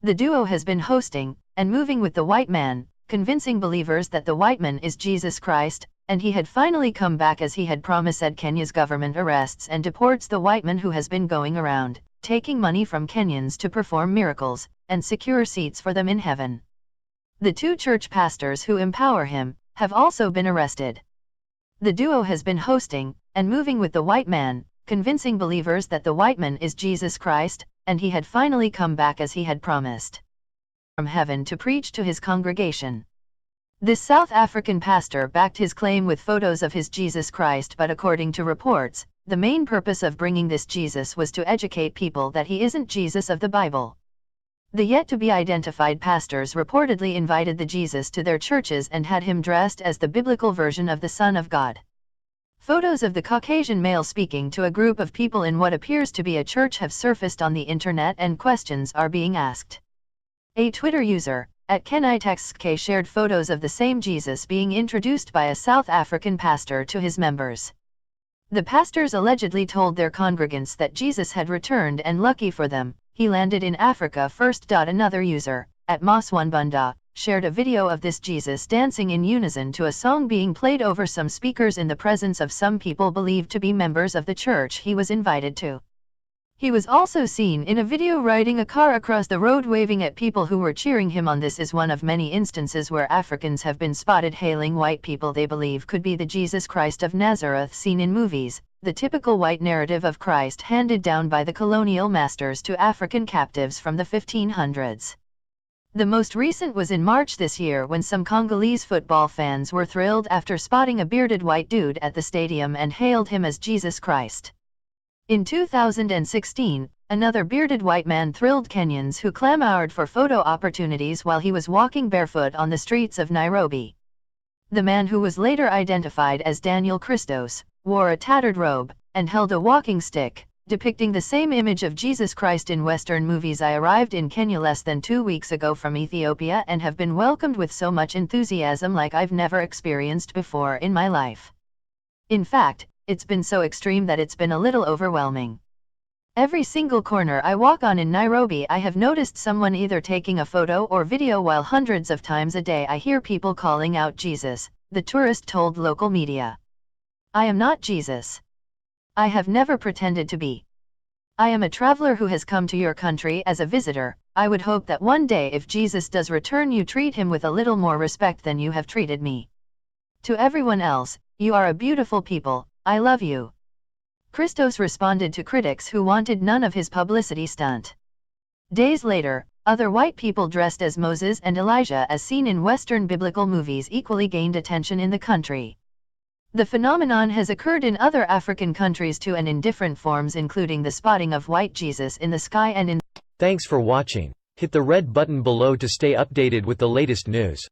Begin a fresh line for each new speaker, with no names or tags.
The duo has been hosting and moving with the white man, convincing believers that the white man is Jesus Christ, and he had finally come back as he had promised. Kenya's government arrests and deports the white man who has been going around, taking money from Kenyans to perform miracles and secure seats for them in heaven. The two church pastors who empower him have also been arrested. The duo has been hosting and moving with the white man, convincing believers that the white man is Jesus Christ, and he had finally come back as he had promised from heaven to preach to his congregation. This South African pastor backed his claim with photos of his Jesus Christ, but according to reports, the main purpose of bringing this Jesus was to educate people that he isn't Jesus of the Bible. The yet-to-be-identified pastors reportedly invited the Jesus to their churches and had him dressed as the biblical version of the Son of God. Photos of the Caucasian male speaking to a group of people in what appears to be a church have surfaced on the internet, and questions are being asked. A Twitter user, @KenITextK, shared photos of the same Jesus being introduced by a South African pastor to his members. The pastors allegedly told their congregants that Jesus had returned, and lucky for them, he landed in Africa first. Another user, @Mos1Bunda, shared a video of this Jesus dancing in unison to a song being played over some speakers in the presence of some people believed to be members of the church he was invited to. He was also seen in a video riding a car across the road waving at people who were cheering him on. This is one of many instances where Africans have been spotted hailing white people they believe could be the Jesus Christ of Nazareth seen in movies, the typical white narrative of Christ handed down by the colonial masters to African captives from the 1500s. The most recent was in March this year, when some Congolese football fans were thrilled after spotting a bearded white dude at the stadium and hailed him as Jesus Christ. In 2016, another bearded white man thrilled Kenyans who clamored for photo opportunities while he was walking barefoot on the streets of Nairobi. The man, who was later identified as Daniel Christos, wore a tattered robe and held a walking stick, depicting the same image of Jesus Christ in Western movies. I arrived in Kenya less than 2 weeks ago from Ethiopia and have been welcomed with so much enthusiasm like I've never experienced before in my life. In fact, it's been so extreme that it's been a little overwhelming. Every single corner I walk on in Nairobi I have noticed someone either taking a photo or video, while hundreds of times a day I hear people calling out Jesus, the tourist told local media. I am not Jesus. I have never pretended to be. I am a traveler who has come to your country as a visitor. I would hope that one day, if Jesus does return, you treat him with a little more respect than you have treated me. To everyone else, you are a beautiful people. I love you. Christos responded to critics who wanted none of his publicity stunt. Days later, other white people dressed as Moses and Elijah, as seen in Western biblical movies, equally gained attention in the country. The phenomenon has occurred in other African countries too, and in different forms, including the spotting of white Jesus in the sky and in...
Thanks for watching. Hit the red button below to stay updated with the latest news.